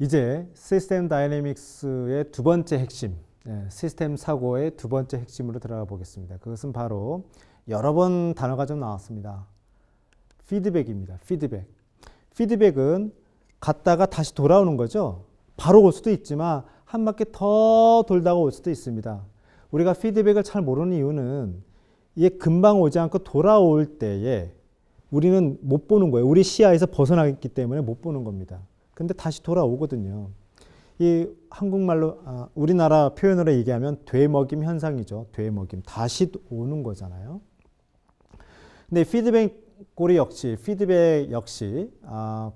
이제 시스템 다이내믹스의 두 번째 핵심, 시스템 사고의 두 번째 핵심으로 들어가 보겠습니다. 그것은 바로 여러 번 단어가 좀 나왔습니다. 피드백입니다. 피드백. 피드백은 갔다가 다시 돌아오는 거죠. 바로 올 수도 있지만 한 바퀴 더 돌다가 올 수도 있습니다. 우리가 피드백을 잘 모르는 이유는 이게 금방 오지 않고 돌아올 때에 우리는 못 보는 거예요. 우리 시야에서 벗어나기 때문에 못 보는 겁니다. 근데 다시 돌아오거든요. 이 한국말로 우리나라 표현으로 얘기하면 되먹임 현상이죠. 되먹임. 다시 오는 거잖아요. 근데 피드백 역시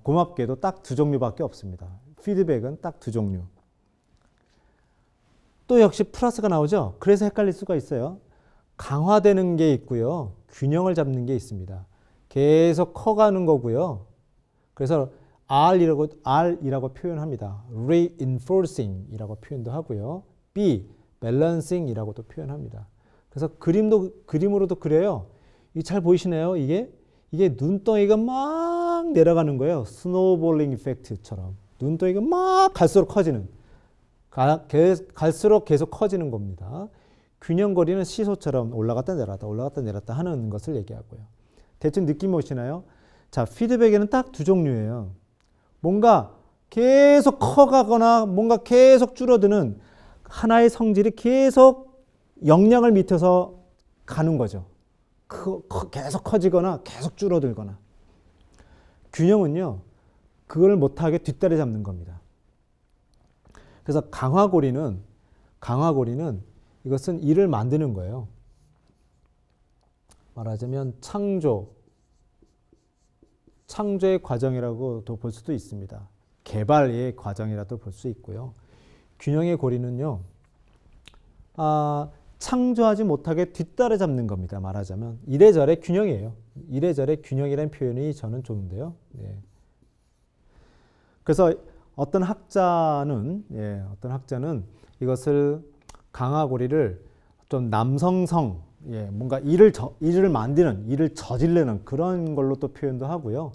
고맙게도 딱 두 종류밖에 없습니다. 피드백은 딱 두 종류. 또 역시 플러스가 나오죠. 그래서 헷갈릴 수가 있어요. 강화되는 게 있고요. 균형을 잡는 게 있습니다. 계속 커가는 거고요. 그래서 R이라고 표현합니다. reinforcing이라고 표현도 하고요. B, balancing이라고도 표현합니다. 그래서 그림으로도 그래요. 이 잘 보이시나요? 이게 눈덩이가 막 내려가는 거예요. 스노우볼링 이펙트처럼. 눈덩이가 막 갈수록 커지는. 갈수록 계속 커지는 겁니다. 균형거리는 시소처럼 올라갔다 내렸다 하는 것을 얘기하고요. 대충 느낌 오시나요? 자, 피드백에는 딱 두 종류예요. 뭔가 계속 커가거나 뭔가 계속 줄어드는 하나의 성질이 계속 역량을 밑에서 가는 거죠. 계속 커지거나 계속 줄어들거나. 균형은요, 그걸 못하게 뒷다리 잡는 겁니다. 그래서 강화고리는 이것은 일을 만드는 거예요. 말하자면 창조의 과정이라고도 볼 수도 있습니다. 개발의 과정이라도 볼 수 있고요. 균형의 고리는요, 창조하지 못하게 뒷다리 잡는 겁니다. 말하자면 이래저래 균형이에요. 이래저래 균형이라는 표현이 저는 좋은데요. 네. 그래서 어떤 학자는 이것을 강화고리를 좀 남성성, 뭔가 일을 만드는, 일을 저지르는 그런 걸로 또 표현도 하고요.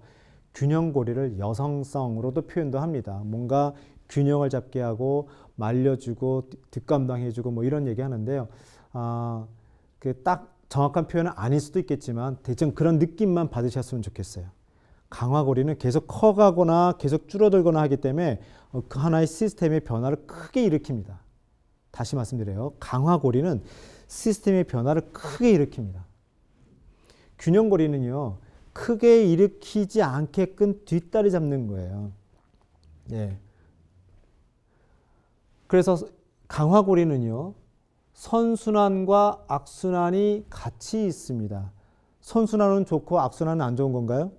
균형고리를 여성성으로도 표현도 합니다. 뭔가 균형을 잡게 하고 말려주고 뒷감당해주고 뭐 이런 얘기 하는데요. 그 딱 정확한 표현은 아닐 수도 있겠지만 대충 그런 느낌만 받으셨으면 좋겠어요. 강화고리는 계속 커가거나 계속 줄어들거나 하기 때문에 그 하나의 시스템의 변화를 크게 일으킵니다. 다시 말씀드려요. 강화고리는 시스템의 변화를 크게 일으킵니다. 균형고리는요, 크게 일으키지 않게끔 뒷다리 잡는 거예요. 예. 그래서 강화고리는요, 선순환과 악순환이 같이 있습니다. 선순환은 좋고 악순환은 안 좋은 건가요?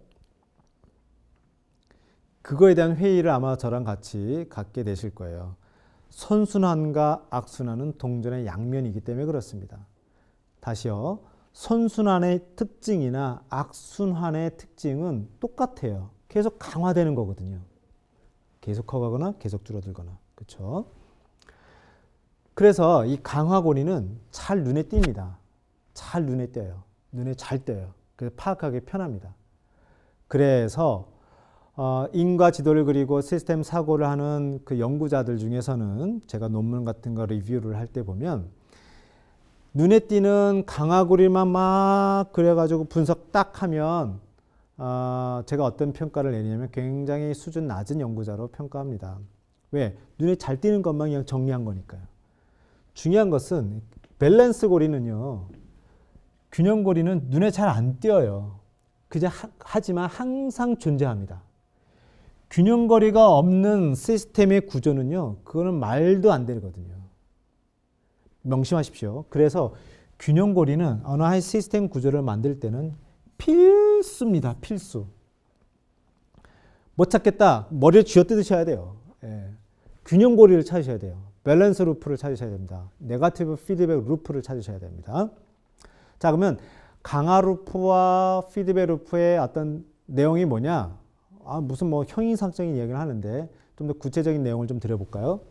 그거에 대한 회의를 아마 저랑 같이 갖게 되실 거예요. 선순환과 악순환은 동전의 양면이기 때문에 그렇습니다. 다시요. 선순환의 특징이나 악순환의 특징은 똑같아요. 계속 강화되는 거거든요. 계속 커가거나 계속 줄어들거나. 그렇죠? 그래서 이 강화고리는 잘 눈에 띕니다. 잘 눈에 띄어요. 눈에 잘 띄어요. 그래서 파악하기 편합니다. 그래서 인과 지도를 그리고 시스템 사고를 하는 그 연구자들 중에서는 제가 논문 같은 거 리뷰를 할 때 보면 눈에 띄는 강화고리만 막 그려가지고 분석 딱 하면 제가 어떤 평가를 내리냐면 굉장히 수준 낮은 연구자로 평가합니다. 왜? 눈에 잘 띄는 것만 그냥 정리한 거니까요. 중요한 것은 밸런스 고리는요, 균형고리는 눈에 잘 안 띄어요. 하지만 항상 존재합니다. 균형거리가 없는 시스템의 구조는요, 그거는 말도 안 되거든요. 명심하십시오. 그래서 균형고리는 어느 한 시스템 구조를 만들 때는 필수입니다. 필수. 못 찾겠다. 머리를 쥐어뜯으셔야 돼요. 예. 균형고리를 찾으셔야 돼요. 밸런스 루프를 찾으셔야 됩니다. 네거티브 피드백 루프를 찾으셔야 됩니다. 자, 그러면 강화 루프와 피드백 루프의 어떤 내용이 뭐냐? 무슨 뭐 형이상적인 이야기를 하는데 좀 더 구체적인 내용을 좀 드려볼까요?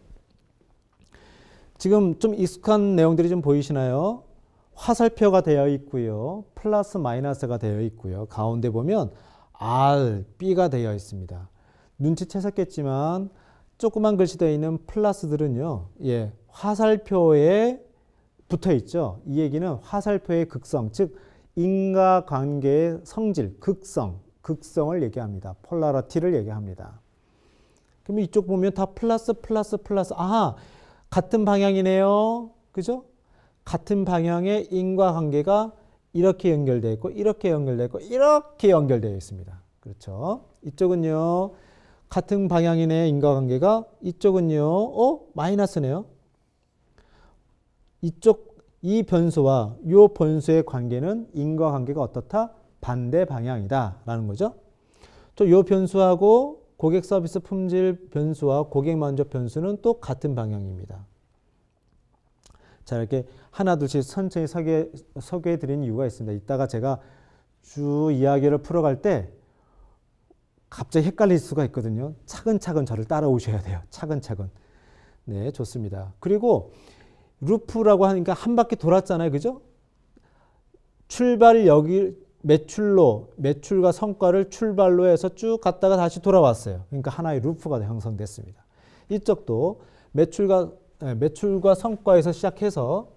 지금 좀 익숙한 내용들이 좀 보이시나요? 화살표가 되어 있고요. 플러스 마이너스가 되어 있고요. 가운데 보면 R, B가 되어 있습니다. 눈치채셨겠지만 조그만 글씨 되어 있는 플러스들은요, 예, 화살표에 붙어 있죠. 이 얘기는 화살표의 극성, 즉 인과관계의 성질, 극성을 얘기합니다. 폴라리티를 얘기합니다. 그러면 이쪽 보면 다 플러스. 아하, 같은 방향이네요. 그죠? 같은 방향의 인과관계가 이렇게 연결되어 있고, 이렇게 연결되어 있고, 이렇게 연결되어 있습니다. 그렇죠? 이쪽은요, 같은 방향이네, 인과관계가. 이쪽은요, 마이너스네요. 이 변수와 이 변수의 관계는 인과관계가 어떻다? 반대 방향이다 라는 거죠. 또 이 변수하고 고객 서비스 품질 변수와 고객 만족 변수는 또 같은 방향입니다. 자, 이렇게 하나 둘씩 천천히 소개해 드리는 이유가 있습니다. 이따가 제가 쭉 이야기를 풀어갈 때 갑자기 헷갈릴 수가 있거든요. 차근차근 저를 따라오셔야 돼요. 차근차근. 네, 좋습니다. 그리고 루프라고 하니까 한 바퀴 돌았잖아요. 그죠? 출발 여기 매출과 성과를 출발로 해서 쭉 갔다가 다시 돌아왔어요. 그러니까 하나의 루프가 형성됐습니다. 이쪽도 매출과 성과에서 시작해서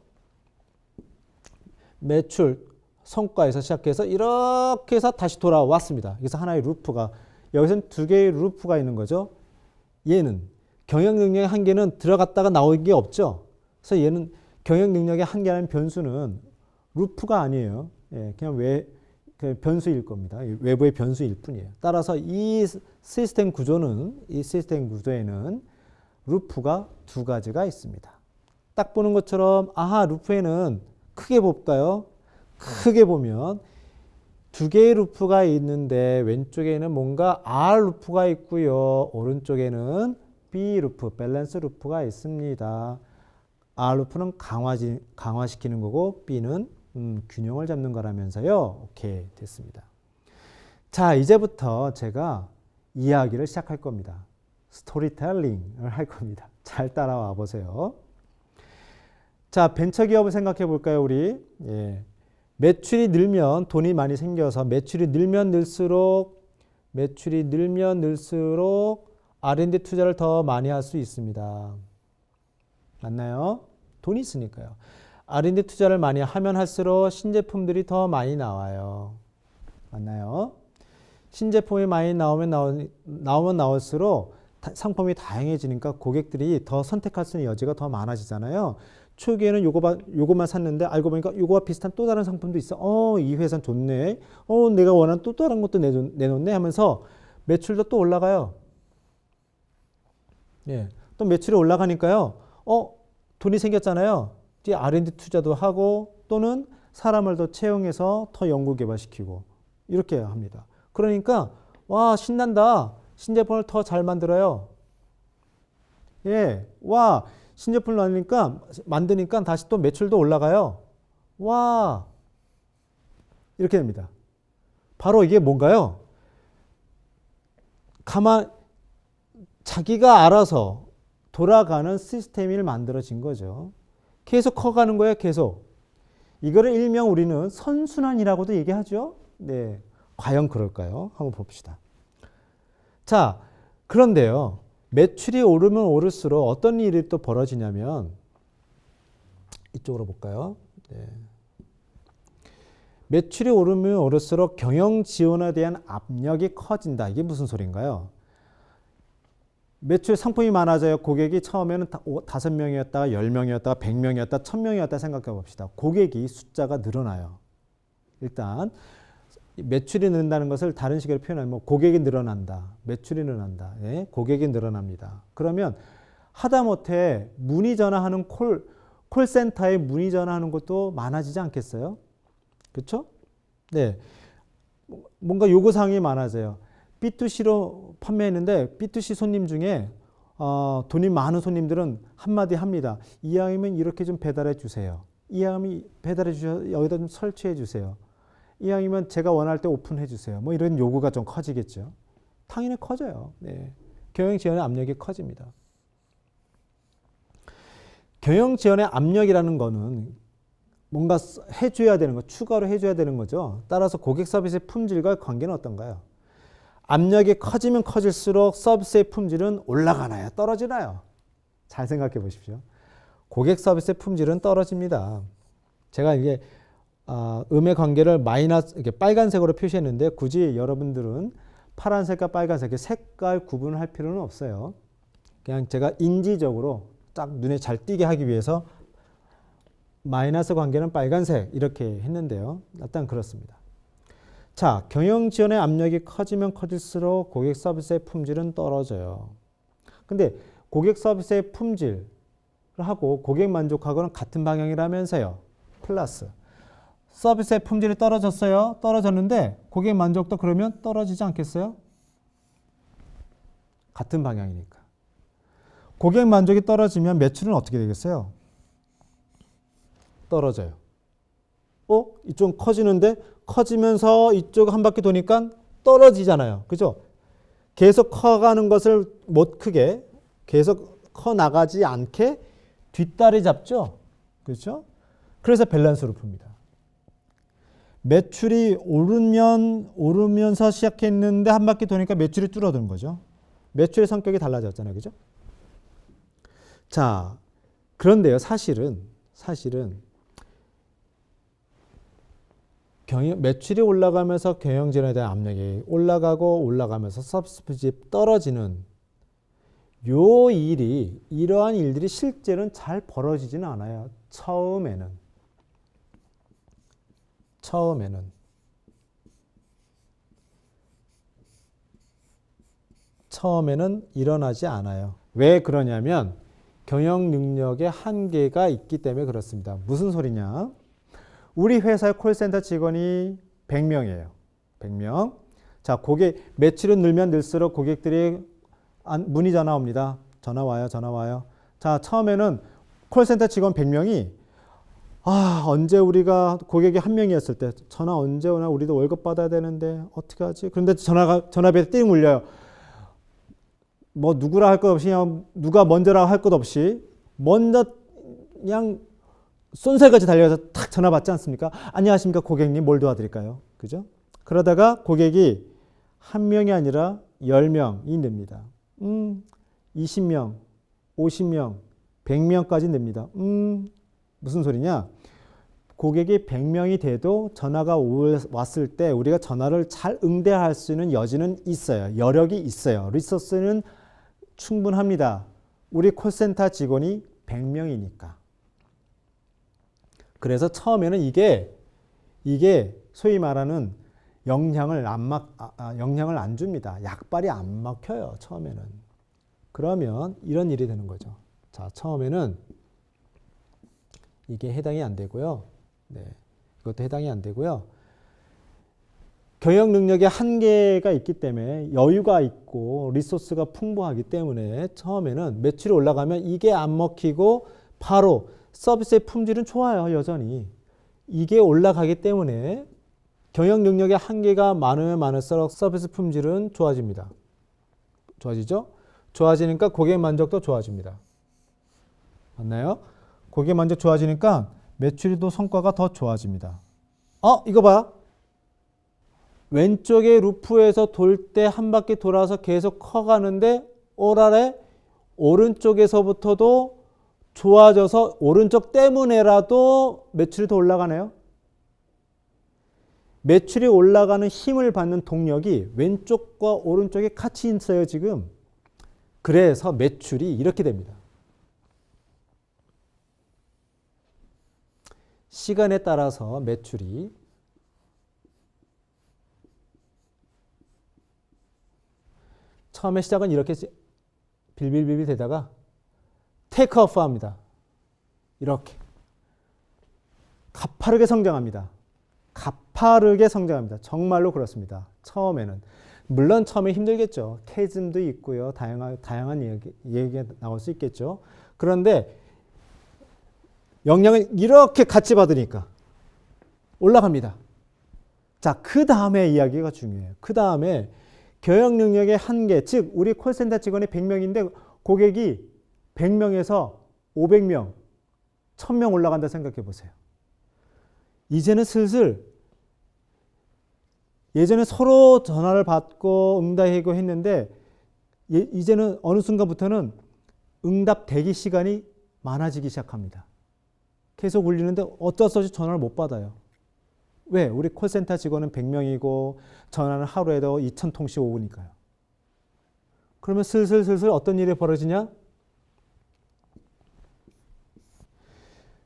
성과에서 시작해서 이렇게 해서 다시 돌아왔습니다. 그래서 하나의 루프가, 여기서는 두 개의 루프가 있는 거죠. 얘는 경영 능력의 한계는 들어갔다가 나오는 게 없죠. 그래서 얘는 경영 능력의 한계라는 변수는 루프가 아니에요. 예, 그냥 변수일 겁니다. 외부의 변수일 뿐이에요. 따라서 이 시스템 구조에는 루프가 두 가지가 있습니다. 딱 보는 것처럼, 아하, 루프에는 크게 볼까요? 크게 보면 두 개의 루프가 있는데 왼쪽에는 뭔가 R 루프가 있고요. 오른쪽에는 B 루프, 밸런스 루프가 있습니다. R 루프는 강화시키는 거고 B는 균형을 잡는 거라면서요. 오케이, 됐습니다. 자, 이제부터 제가 이야기를 시작할 겁니다. 스토리텔링을 할 겁니다. 잘 따라와 보세요. 자, 벤처기업을 생각해 볼까요, 우리? 예. 매출이 늘면 돈이 많이 생겨서 매출이 늘면 늘수록 R&D 투자를 더 많이 할 수 있습니다. 맞나요? 돈이 있으니까요. R&D 투자를 많이 하면 할수록 신제품들이 더 많이 나와요. 맞나요? 신제품이 많이 나오면 나올수록 상품이 다양해지니까 고객들이 더 선택할 수 있는 여지가 더 많아지잖아요. 초기에는 요것만 샀는데 알고 보니까 요거와 비슷한 또 다른 상품도 있어. 이 회사는 좋네. 내가 원하는 또 다른 것도 내놓네 하면서 매출도 또 올라가요. 예. 또 매출이 올라가니까요. 돈이 생겼잖아요. 이제 R&D 투자도 하고 또는 사람을 더 채용해서 더 연구 개발시키고 이렇게 합니다. 그러니까 와, 신난다. 신제품을 더 잘 만들어요. 예. 와, 신제품을 만드니까 다시 또 매출도 올라가요. 와, 이렇게 됩니다. 바로 이게 뭔가요? 자기가 알아서 돌아가는 시스템이 만들어진 거죠. 계속 커가는 거예요. 계속. 이거를 일명 우리는 선순환이라고도 얘기하죠. 네, 과연 그럴까요? 한번 봅시다. 자, 그런데요. 매출이 오르면 오를수록 어떤 일이 또 벌어지냐면 이쪽으로 볼까요? 네. 매출이 오르면 오를수록 경영 지원에 대한 압력이 커진다. 이게 무슨 소린가요? 매출 상품이 많아져요. 고객이 처음에는 5명이었다가 10명이었다가 100명이었다가 1000명이었다 생각해 봅시다. 고객이 숫자가 늘어나요. 일단 매출이 는다는 것을 다른 식으로 표현하면 고객이 늘어난다. 매출이 늘어난다. 예? 고객이 늘어납니다. 그러면 하다못해 문의 전화하는 콜센터에 문의 전화하는 것도 많아지지 않겠어요? 그렇죠? 네. 뭔가 요구사항이 많아져요. B2C로 판매했는데 B2C 손님 중에 돈이 많은 손님들은 한마디 합니다. 이왕이면 이렇게 좀 배달해 주세요. 이왕이면 배달해 주셔서 여기다 좀 설치해 주세요. 이왕이면 제가 원할 때 오픈해 주세요. 뭐 이런 요구가 좀 커지겠죠. 당연히 커져요. 네. 경영 지원의 압력이 커집니다. 경영 지원의 압력이라는 거는 뭔가 해줘야 되는 거, 추가로 해줘야 되는 거죠. 따라서 고객 서비스의 품질과 관계는 어떤가요? 압력이 커지면 커질수록 서비스의 품질은 올라가나요? 떨어지나요? 잘 생각해 보십시오. 고객 서비스의 품질은 떨어집니다. 제가 이게 음의 관계를 마이너스 이렇게 빨간색으로 표시했는데 굳이 여러분들은 파란색과 빨간색 색깔 구분을 할 필요는 없어요. 그냥 제가 인지적으로 딱 눈에 잘 띄게 하기 위해서 마이너스 관계는 빨간색 이렇게 했는데요. 일단 그렇습니다. 자, 경영 지원의 압력이 커지면 커질수록 고객 서비스의 품질은 떨어져요. 근데 고객 서비스의 품질을 하고 고객 만족하고는 같은 방향이라면서요. 플러스. 서비스의 품질이 떨어졌어요. 떨어졌는데 고객 만족도 그러면 떨어지지 않겠어요? 같은 방향이니까. 고객 만족이 떨어지면 매출은 어떻게 되겠어요? 떨어져요. 이쪽 커지는데 커지면서 이쪽 한 바퀴 도니까 떨어지잖아요. 그죠? 계속 커가는 것을 못 크게 계속 커 나가지 않게 뒷다리 잡죠. 그렇죠? 그래서 밸런스로 풉니다. 매출이 오르면서 시작했는데 한 바퀴 도니까 매출이 줄어드는 거죠. 매출의 성격이 달라졌잖아요. 그죠? 자, 그런데요. 사실은 매출이 올라가면서 경영진에 대한 압력이 올라가면서 서비스 품질이 떨어지는 이러한 일들이 실제로는 잘 벌어지지는 않아요. 처음에는 일어나지 않아요. 왜 그러냐면 경영 능력의 한계가 있기 때문에 그렇습니다. 무슨 소리냐? 우리 회사의 콜센터 직원이 100명이에요. 100명. 자, 매출은 늘면 늘수록 고객들이 문의 전화 옵니다. 전화 와요. 자, 처음에는 콜센터 직원 100명이 언제 우리가 고객이 한 명이었을 때 전화 언제 오나 우리도 월급 받아야 되는데 어떻게 하지? 그런데 전화벨이 띵 울려요. 뭐 누구라 할 것 없이 그냥 누가 먼저라 할 것 없이 먼저 그냥 쏜살같이 달려가서 탁 전화 받지 않습니까? 안녕하십니까 고객님, 뭘 도와드릴까요? 그죠? 그러다가 고객이 한 명이 아니라 10명이 됩니다. 20명, 50명, 100명까지 됩니다. 무슨 소리냐? 고객이 100명이 돼도 전화가 왔을 때 우리가 전화를 잘 응대할 수 있는 여지는 있어요. 여력이 있어요. 리소스는 충분합니다. 우리 콜센터 직원이 100명이니까. 그래서 처음에는 이게 소위 말하는 영향을 안 줍니다. 약발이 안 막혀요. 처음에는. 그러면 이런 일이 되는 거죠. 자, 처음에는 이게 해당이 안 되고요. 네, 이것도 해당이 안 되고요. 경영 능력에 한계가 있기 때문에 여유가 있고 리소스가 풍부하기 때문에 처음에는 매출이 올라가면 이게 안 먹히고 바로 서비스의 품질은 좋아요. 여전히. 이게 올라가기 때문에 경영 능력의 한계가 많으면 많을수록 서비스 품질은 좋아집니다. 좋아지죠? 좋아지니까 고객 만족도 좋아집니다. 맞나요? 고객 만족 좋아지니까 매출도 성과가 더 좋아집니다. 이거 봐. 왼쪽에 루프에서 돌 때 한 바퀴 돌아서 계속 커가는데 오랄에 오른쪽에서부터도 좋아져서 오른쪽 때문에라도 매출이 더 올라가네요. 매출이 올라가는 힘을 받는 동력이 왼쪽과 오른쪽에 같이 있어요, 지금. 그래서 매출이 이렇게 됩니다. 시간에 따라서 매출이 처음에 시작은 이렇게 빌빌빌빌 되다가 테이크오프 합니다. 이렇게 가파르게 성장합니다. 정말로 그렇습니다. 처음에는. 물론 처음에 힘들겠죠. 캐즘도 있고요. 다양한 얘기가 나올 수 있겠죠. 그런데 영향을 이렇게 같이 받으니까 올라갑니다. 자, 그 다음에 이야기가 중요해요. 그 다음에 경영 능력의 한계, 즉 우리 콜센터 직원이 100명인데 고객이 100명에서 500명, 1000명 올라간다 생각해 보세요. 이제는 슬슬 예전에 서로 전화를 받고 응답하고 했는데 이제는 어느 순간부터는 응답 대기 시간이 많아지기 시작합니다. 계속 울리는데 어쩔 수 없이 전화를 못 받아요. 왜? 우리 콜센터 직원은 100명이고 전화는 하루에도 2,000통씩 오니까요. 그러면 슬슬 어떤 일이 벌어지냐?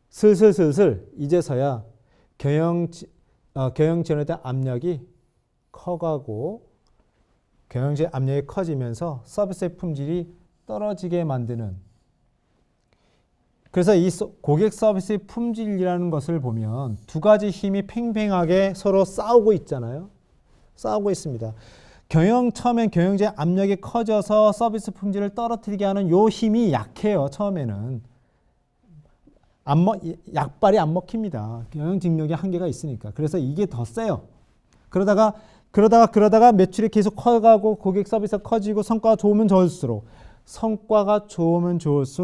슬슬 이제서야 경영 지원에 대한 압력이 커가고 경영진 압력이 커지면서 서비스의 품질이 떨어지게 만드는, 그래서 이 고객 서비스의 품질이라는 것을 보면 두 가지 힘이 팽팽하게 서로 싸우고 있잖아요. 싸우고 있습니다. 처음엔 경영진의 압력이 커져서 서비스 품질을 떨어뜨리게 하는 요 힘이 약해요. 처음에는 약발이 안 먹힙니다. 경영직력의 한계가 있으니까. 그래서 이게 더 세요. 그러다가 매출이 계속 커가고 고객 서비스가 커지고 성과가 좋으면 좋을수록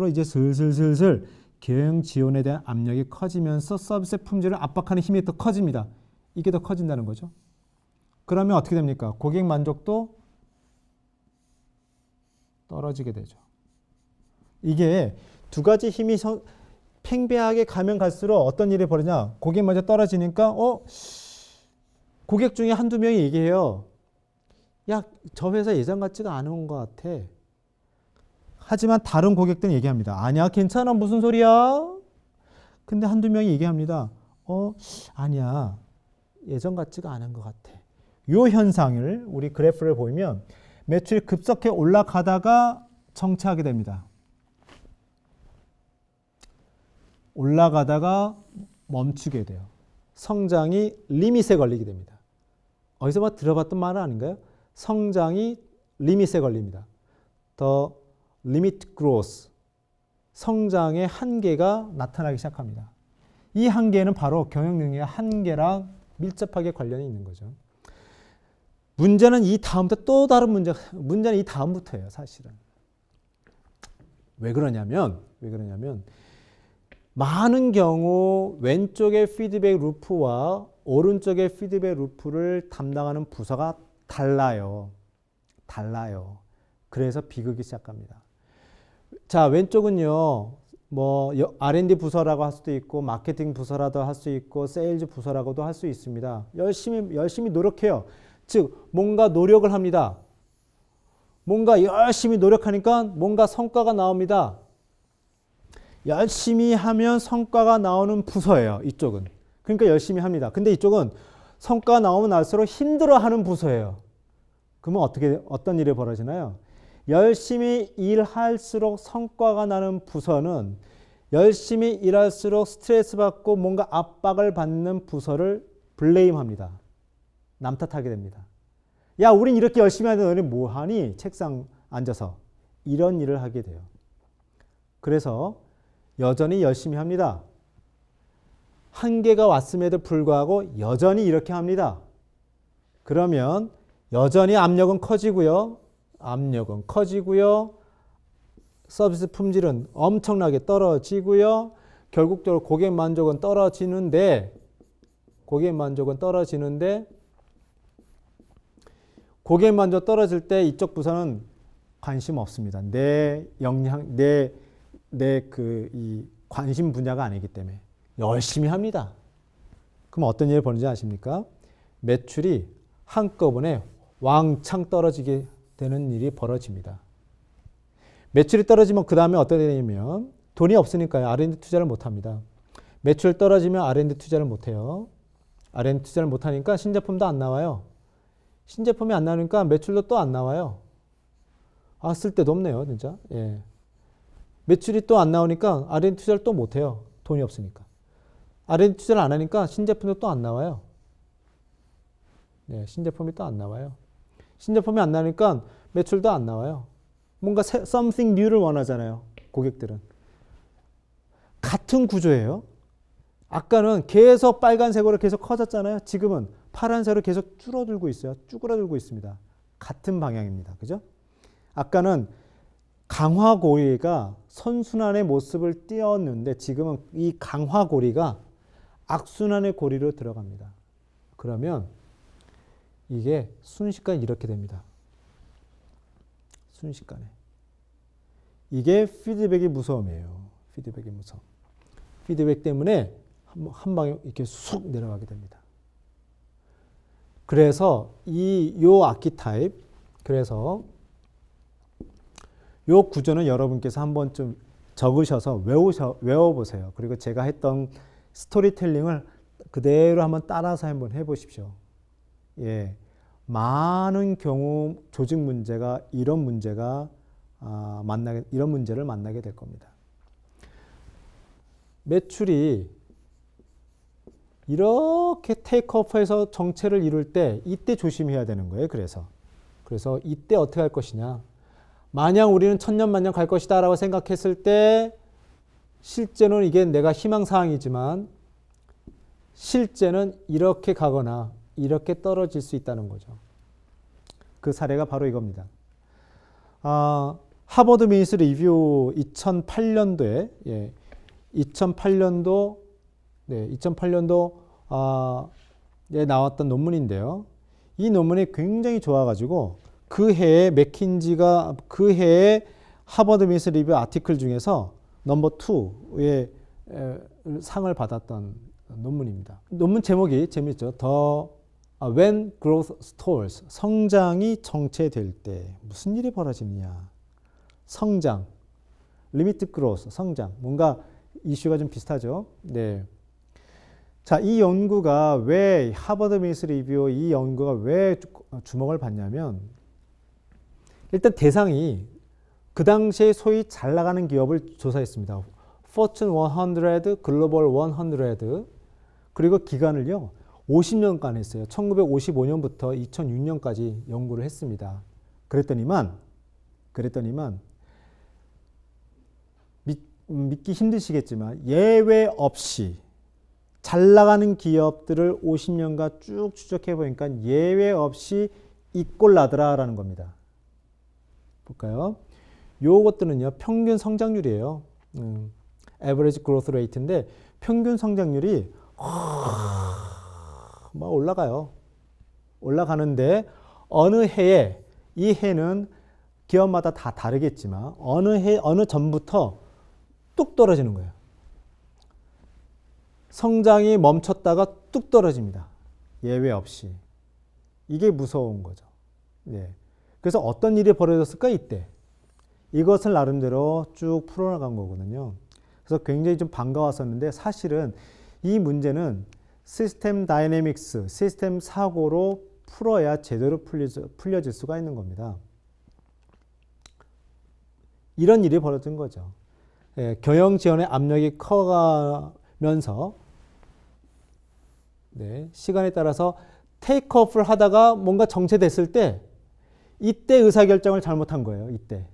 이제 슬슬 경영 지원에 대한 압력이 커지면서 서비스의 품질을 압박하는 힘이 더 커집니다. 이게 더 커진다는 거죠. 그러면 어떻게 됩니까? 고객 만족도 떨어지게 되죠. 이게 두 가지 힘이 팽배하게 가면 갈수록 어떤 일이 벌어지냐? 고객 만족 떨어지니까 고객 중에 한두 명이 얘기해요. 야, 저 회사 예전 같지가 않은 것 같아. 하지만 다른 고객들은 얘기합니다. 아니야, 괜찮아, 무슨 소리야? 근데 한두 명이 얘기합니다. 아니야, 예전 같지가 않은 것 같아. 이 현상을 우리 그래프를 보면 매출이 급속히 올라가다가 정체하게 됩니다. 올라가다가 멈추게 돼요. 성장이 리밋에 걸리게 됩니다. 어디서 들어봤던 말은 아닌가요? 성장이 리밋에 걸립니다. The limit growth. 성장의 한계가 나타나기 시작합니다. 이 한계는 바로 경영 능력의 한계랑 밀접하게 관련이 있는 거죠. 문제는 이 다음부터 또 다른 문제는 이 다음부터예요, 사실은. 왜 그러냐면 많은 경우 왼쪽의 피드백 루프와 오른쪽의 피드백 루프를 담당하는 부서가 달라요. 그래서 비극이 시작합니다. 자, 왼쪽은요, R&D 부서라고 할 수도 있고, 마케팅 부서라도 할 수 있고, 세일즈 부서라고도 할 수 있습니다. 열심히 노력해요. 즉, 뭔가 노력을 합니다. 뭔가 열심히 노력하니까 뭔가 성과가 나옵니다. 열심히 하면 성과가 나오는 부서예요, 이쪽은. 그러니까 열심히 합니다. 근데 이쪽은 성과가 나오면 날수록 힘들어하는 부서예요. 그러면 어떤 일이 벌어지나요? 열심히 일할수록 성과가 나는 부서는 열심히 일할수록 스트레스 받고 뭔가 압박을 받는 부서를 블레임합니다. 남 탓하게 됩니다. 야, 우린 이렇게 열심히 하는데 너는 뭐하니? 책상 앉아서. 이런 일을 하게 돼요. 그래서 여전히 열심히 합니다. 한계가 왔음에도 불구하고 여전히 이렇게 합니다. 그러면 여전히 압력은 커지고요. 서비스 품질은 엄청나게 떨어지고요. 결국적으로 고객 만족은 떨어지는데 고객 만족 떨어질 때 이쪽 부서는 관심 없습니다. 이 관심 분야가 아니기 때문에 열심히 합니다. 그럼 어떤 일이 벌어지는지 아십니까? 매출이 한꺼번에 왕창 떨어지게 되는 일이 벌어집니다. 매출이 떨어지면 그 다음에 어떻게 되냐면 돈이 없으니까요. R&D 투자를 못합니다. 매출 떨어지면 R&D 투자를 못해요. R&D 투자를 못하니까 신제품도 안 나와요. 신제품이 안 나오니까 매출도 또 안 나와요. 쓸데도 없네요, 진짜. 예. 매출이 또 안 나오니까 R&D 투자를 또 못해요. 돈이 없으니까. R&D 투자를 안 하니까 신제품도 또 안 나와요. 네, 신제품이 또 안 나와요. 신제품이 안 나오니까 매출도 안 나와요. 뭔가 something new를 원하잖아요, 고객들은. 같은 구조예요. 아까는 계속 빨간색으로 계속 커졌잖아요. 지금은 파란색으로 계속 쭈그러들고 있습니다. 같은 방향입니다. 그죠? 아까는 강화고리가 선순환의 모습을 띄었는데 지금은 이 강화고리가 악순환의 고리로 들어갑니다. 그러면 이게 순식간에 이렇게 됩니다. 순식간에. 이게 피드백의 무서움이에요. 피드백의 무서움. 피드백 때문에 한 방에 이렇게 쑥 내려가게 됩니다. 그래서 요 아키타입, 그래서 요 구조는 여러분께서 한번 좀 적으셔서 외워보세요. 그리고 제가 했던 스토리텔링을 그대로 한번 따라서 한번 해보십시오. 예, 많은 경우 조직 문제가 이런 문제를 만나게 될 겁니다. 매출이 이렇게 테이크오프해서 정체를 이룰 때 이때 조심해야 되는 거예요. 그래서 이때 어떻게 할 것이냐. 만약 우리는 천년만년 갈 것이다 라고 생각했을 때 실제는 이게 내가 희망사항이지만 실제는 이렇게 가거나 이렇게 떨어질 수 있다는 거죠. 그 사례가 바로 이겁니다. 하버드 비즈니스 리뷰 2008년도에 2008년도에 나왔던 논문인데요. 이 논문이 굉장히 좋아가지고 그 해에 맥킨지가 그 해에 하버드 비즈니스 리뷰 아티클 중에서 넘버 2의 상을 받았던 논문입니다. 논문 제목이 재밌죠. When growth stalls, 성장이 정체될 때 무슨 일이 벌어지느냐. 성장, limited growth, 성장. 뭔가 이슈가 좀 비슷하죠. 네. 자, 이 연구가 왜 하버드 비즈니스 리뷰 이 연구가 왜 주목을 받냐면 일단 대상이 그 당시에 소위 잘 나가는 기업을 조사했습니다. Fortune 100, Global 100 그리고 기간을요. 50년간 했어요. 1955년부터 2006년까지 연구를 했습니다. 그랬더니만 믿기 힘드시겠지만 예외 없이 잘 나가는 기업들을 50년간 쭉 추적해 보니까 예외 없이 이 꼴 나더라라는 겁니다. 볼까요? 요것들은요. 평균 성장률이에요. Average growth rate인데 평균 성장률이 막 올라가요. 올라가는데 어느 해에 이 해는 기업마다 다 다르겠지만 어느 전부터 뚝 떨어지는 거예요. 성장이 멈췄다가 뚝 떨어집니다. 예외 없이. 이게 무서운 거죠. 네. 그래서 어떤 일이 벌어졌을까 이때. 이것을 나름대로 쭉 풀어나간 거거든요. 그래서 굉장히 좀 반가웠었는데 사실은 이 문제는 시스템 다이내믹스, 시스템 사고로 풀어야 제대로 풀려질 수가 있는 겁니다. 이런 일이 벌어진 거죠. 예, 경영 지원의 압력이 커가면서 네, 시간에 따라서 테이크오프를 하다가 뭔가 정체됐을 때 이때 의사결정을 잘못한 거예요. 이때.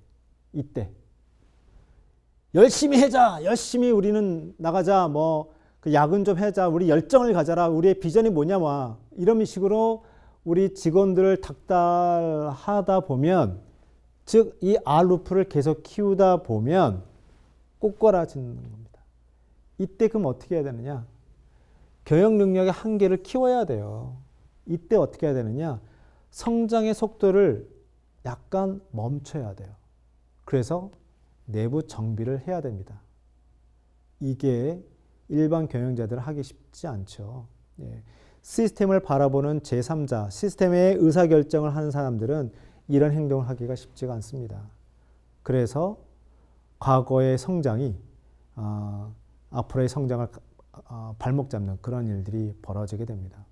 열심히 하자. 열심히 우리는 나가자. 그 야근 좀 하자. 우리 열정을 가져라. 우리의 비전이 뭐냐. 이런 식으로 우리 직원들을 닥달하다 보면 즉 이 R루프를 계속 키우다 보면 꼬꾸라지는 겁니다. 이때 그럼 어떻게 해야 되느냐. 경영 능력의 한계를 키워야 돼요. 이때 어떻게 해야 되느냐. 성장의 속도를 약간 멈춰야 돼요. 그래서 내부 정비를 해야 됩니다. 이게 일반 경영자들은 하기 쉽지 않죠. 예. 시스템을 바라보는 제3자, 시스템의 의사결정을 하는 사람들은 이런 행동을 하기가 쉽지가 않습니다. 그래서 과거의 성장이 앞으로의 성장을 발목 잡는 그런 일들이 벌어지게 됩니다.